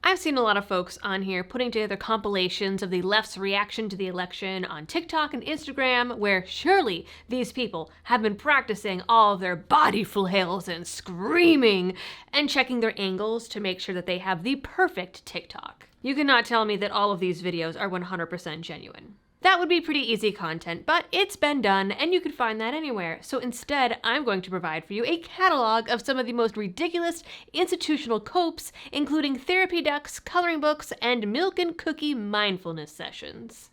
I've seen a lot of folks on here putting together compilations of the left's reaction to the election on TikTok and Instagram, where surely these people have been practicing all of their body flails and screaming and checking their angles to make sure that they have the perfect TikTok. You cannot tell me that all of these videos are 100% genuine. That would be pretty easy content, but it's been done and you can find that anywhere. So instead, I'm going to provide for you a catalog of some of the most ridiculous institutional copes, including therapy ducks, coloring books, and milk and cookie mindfulness sessions.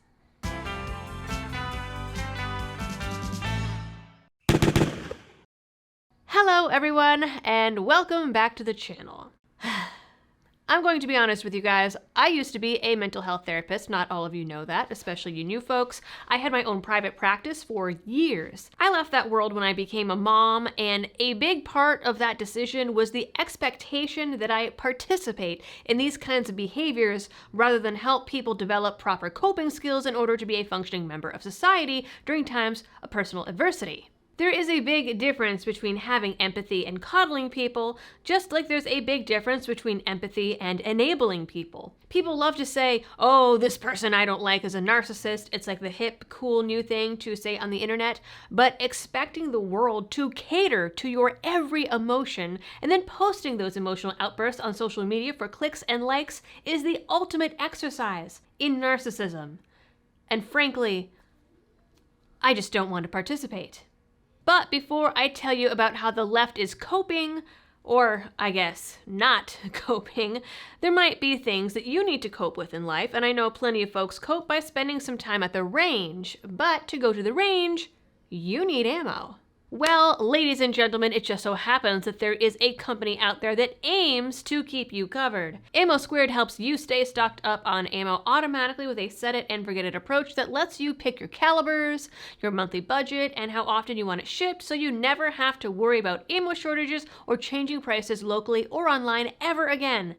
Hello everyone, and welcome back to the channel. I'm going to be honest with you guys, I used to be a mental health therapist. Not all of you know that, especially you new folks. I had my own private practice for years. I left that world when I became a mom, and a big part of that decision was the expectation that I participate in these kinds of behaviors rather than help people develop proper coping skills in order to be a functioning member of society during times of personal adversity. There is a big difference between having empathy and coddling people, just like there's a big difference between empathy and enabling people. People love to say, oh, this person I don't like is a narcissist. It's like the hip, cool new thing to say on the internet. But expecting the world to cater to your every emotion and then posting those emotional outbursts on social media for clicks and likes is the ultimate exercise in narcissism. And frankly, I just don't want to participate. But before I tell you about how the left is coping, or I guess not coping, there might be things that you need to cope with in life, and I know plenty of folks cope by spending some time at the range, but to go to the range, you need ammo. Well, ladies and gentlemen, it just so happens that there is a company out there that aims to keep you covered. Ammo Squared helps you stay stocked up on ammo automatically with a set it and forget it approach that lets you pick your calibers, your monthly budget, and how often you want it shipped, so you never have to worry about ammo shortages or changing prices locally or online ever again.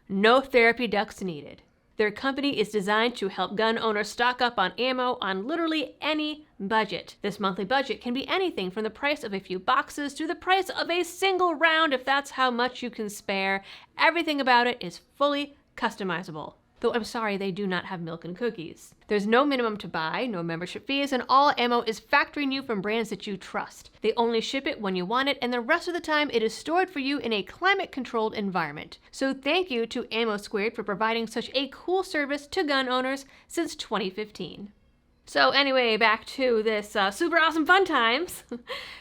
No therapy ducks needed. Their company is designed to help gun owners stock up on ammo on literally any budget. This monthly budget can be anything from the price of a few boxes to the price of a single round if that's how much you can spare. Everything about it is fully customizable. Though I'm sorry, they do not have milk and cookies. There's no minimum to buy, no membership fees, and all ammo is factory new from brands that you trust. They only ship it when you want it, and the rest of the time it is stored for you in a climate-controlled environment. So thank you to Ammo Squared for providing such a cool service to gun owners since 2015. So anyway, back to this super awesome fun times.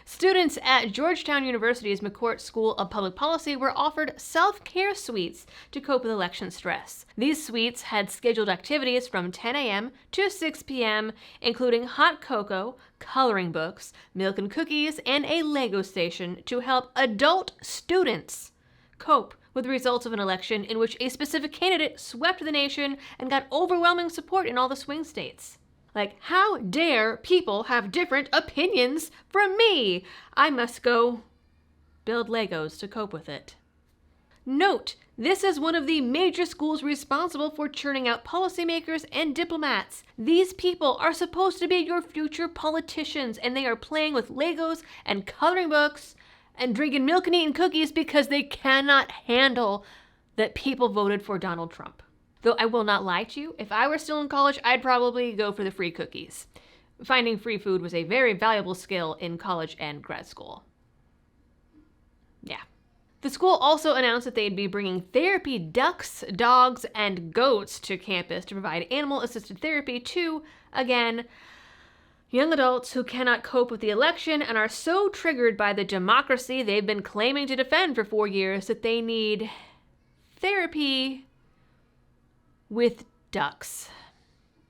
Students at Georgetown University's McCourt School of Public Policy were offered self-care suites to cope with election stress. These suites had scheduled activities from 10 a.m. to 6 p.m., including hot cocoa, coloring books, milk and cookies, and a Lego station to help adult students cope with the results of an election in which a specific candidate swept the nation and got overwhelming support in all the swing states. Like, how dare people have different opinions from me? I must go build Legos to cope with it. Note, this is one of the major schools responsible for churning out policymakers and diplomats. These people are supposed to be your future politicians, and they are playing with Legos and coloring books and drinking milk and eating cookies because they cannot handle that people voted for Donald Trump. Though I will not lie to you, if I were still in college, I'd probably go for the free cookies. Finding free food was a very valuable skill in college and grad school. Yeah. The school also announced that they'd be bringing therapy ducks, dogs, and goats to campus to provide animal-assisted therapy to, again, young adults who cannot cope with the election and are so triggered by the democracy they've been claiming to defend for 4 years that they need therapy with ducks.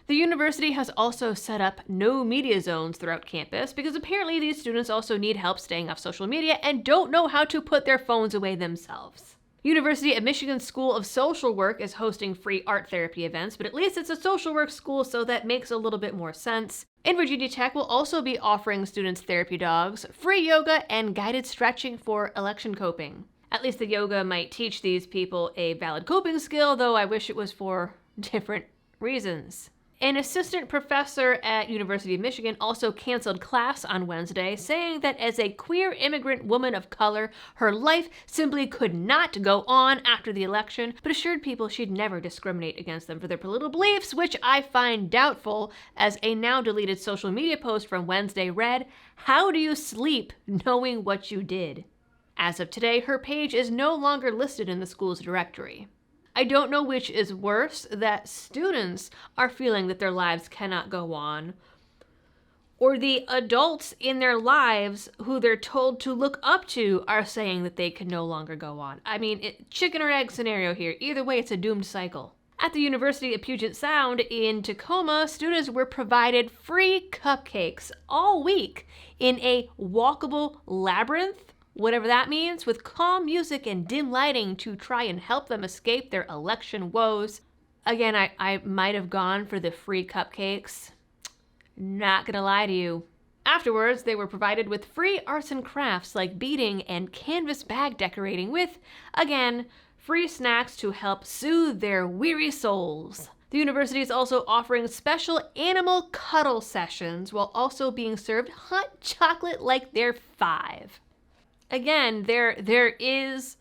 The university has also set up no media zones throughout campus because apparently these students also need help staying off social media and don't know how to put their phones away themselves. University of Michigan School of Social Work is hosting free art therapy events, but at least it's a social work school, so that makes a little bit more sense. And Virginia Tech will also be offering students therapy dogs, free yoga, and guided stretching for election coping. At least the yoga might teach these people a valid coping skill, though I wish it was for different reasons. An assistant professor at University of Michigan also canceled class on Wednesday, saying that as a queer immigrant woman of color, her life simply could not go on after the election, but assured people she'd never discriminate against them for their political beliefs, which I find doubtful, as a now-deleted social media post from Wednesday read, "How do you sleep knowing what you did?" As of today, her page is no longer listed in the school's directory. I don't know which is worse, that students are feeling that their lives cannot go on, or the adults in their lives who they're told to look up to are saying that they can no longer go on. I mean, chicken or egg scenario here. Either way, it's a doomed cycle. At the University of Puget Sound in Tacoma, students were provided free cupcakes all week in a walkable labyrinth, whatever that means, with calm music and dim lighting to try and help them escape their election woes. Again, I might have gone for the free cupcakes. Not gonna lie to you. Afterwards, they were provided with free arts and crafts like beading and canvas bag decorating with, again, free snacks to help soothe their weary souls. The university is also offering special animal cuddle sessions while also being served hot chocolate like they're 5. Again, there is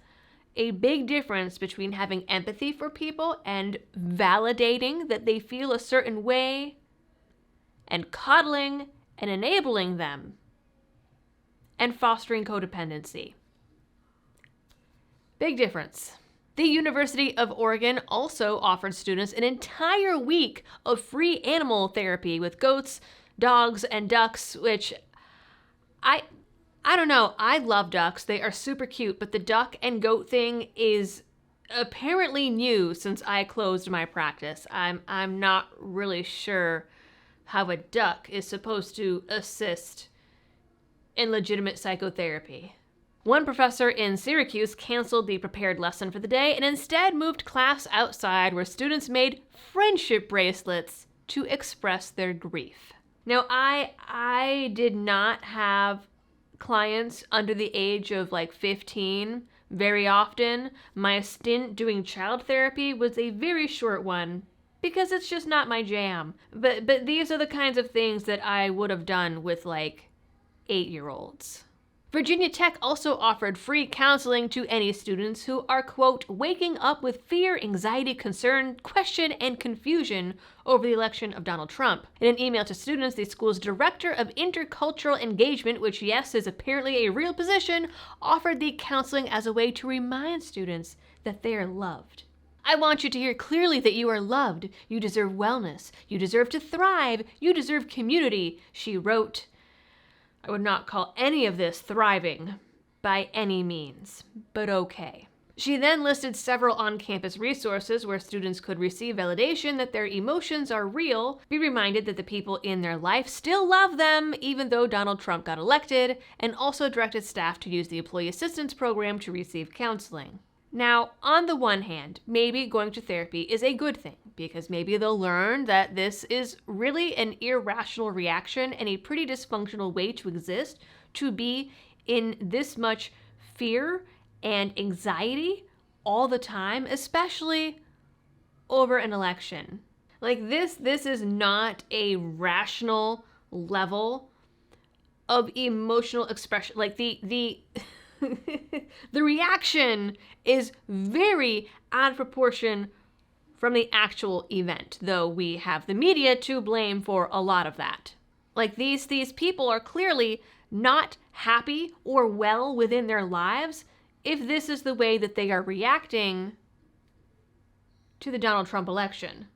a big difference between having empathy for people and validating that they feel a certain way and coddling and enabling them and fostering codependency. Big difference. The University of Oregon also offered students an entire week of free animal therapy with goats, dogs, and ducks, which I don't know. I love ducks. They are super cute, but the duck and goat thing is apparently new since I closed my practice. I'm not really sure how a duck is supposed to assist in legitimate psychotherapy. One professor in Syracuse canceled the prepared lesson for the day and instead moved class outside where students made friendship bracelets to express their grief. Now, I did not have clients under the age of like 15 very often. My stint doing child therapy was a very short one because it's just not my jam. But these are the kinds of things that I would have done with like 8-year-olds. Virginia Tech also offered free counseling to any students who are, quote, waking up with fear, anxiety, concern, question, and confusion over the election of Donald Trump. In an email to students, the school's director of intercultural engagement, which, yes, is apparently a real position, offered the counseling as a way to remind students that they are loved. I want you to hear clearly that you are loved. You deserve wellness. You deserve to thrive. You deserve community, she wrote. I would not call any of this thriving by any means, but okay. She then listed several on-campus resources where students could receive validation that their emotions are real, be reminded that the people in their life still love them even though Donald Trump got elected, and also directed staff to use the Employee Assistance Program to receive counseling. Now, on the one hand, maybe going to therapy is a good thing, because maybe they'll learn that this is really an irrational reaction and a pretty dysfunctional way to exist, to be in this much fear and anxiety all the time, especially over an election. Like this is not a rational level of emotional expression. Like the the reaction is very out of proportion from the actual event, though we have the media to blame for a lot of that. Like these people are clearly not happy or well within their lives if this is the way that they are reacting to the Donald Trump election.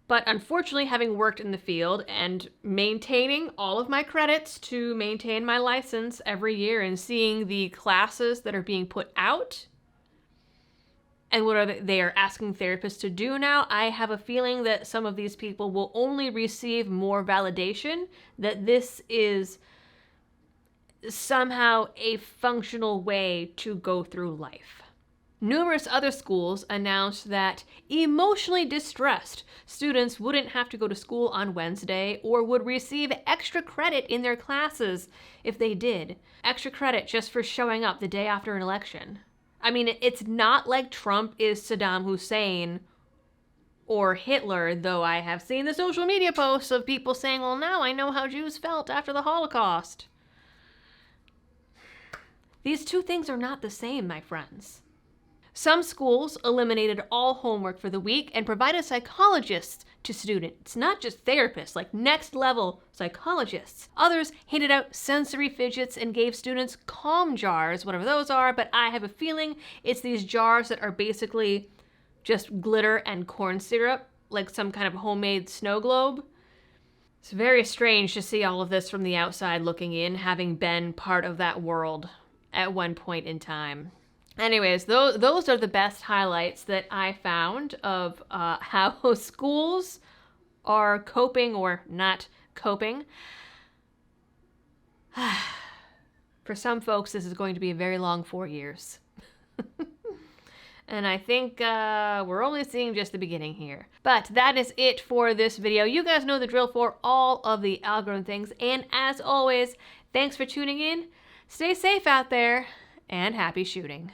But unfortunately, having worked in the field and maintaining all of my credits to maintain my license every year and seeing the classes that are being put out and what they are asking therapists to do now, I have a feeling that some of these people will only receive more validation that this is somehow a functional way to go through life. Numerous other schools announced that emotionally distressed students wouldn't have to go to school on Wednesday or would receive extra credit in their classes if they did. Extra credit just for showing up the day after an election. I mean, it's not like Trump is Saddam Hussein or Hitler, though I have seen the social media posts of people saying, well, now I know how Jews felt after the Holocaust. These two things are not the same, my friends. Some schools eliminated all homework for the week and provided psychologists to students, not just therapists, like next level psychologists. Others handed out sensory fidgets and gave students calm jars, whatever those are, but I have a feeling it's these jars that are basically just glitter and corn syrup, like some kind of homemade snow globe. It's very strange to see all of this from the outside looking in, having been part of that world at one point in time. Anyways, those are the best highlights that I found of how schools are coping or not coping. For some folks, this is going to be a very long 4 years. And I think we're only seeing just the beginning here. But that is it for this video. You guys know the drill for all of the algorithm things. And as always, thanks for tuning in. Stay safe out there and happy shooting.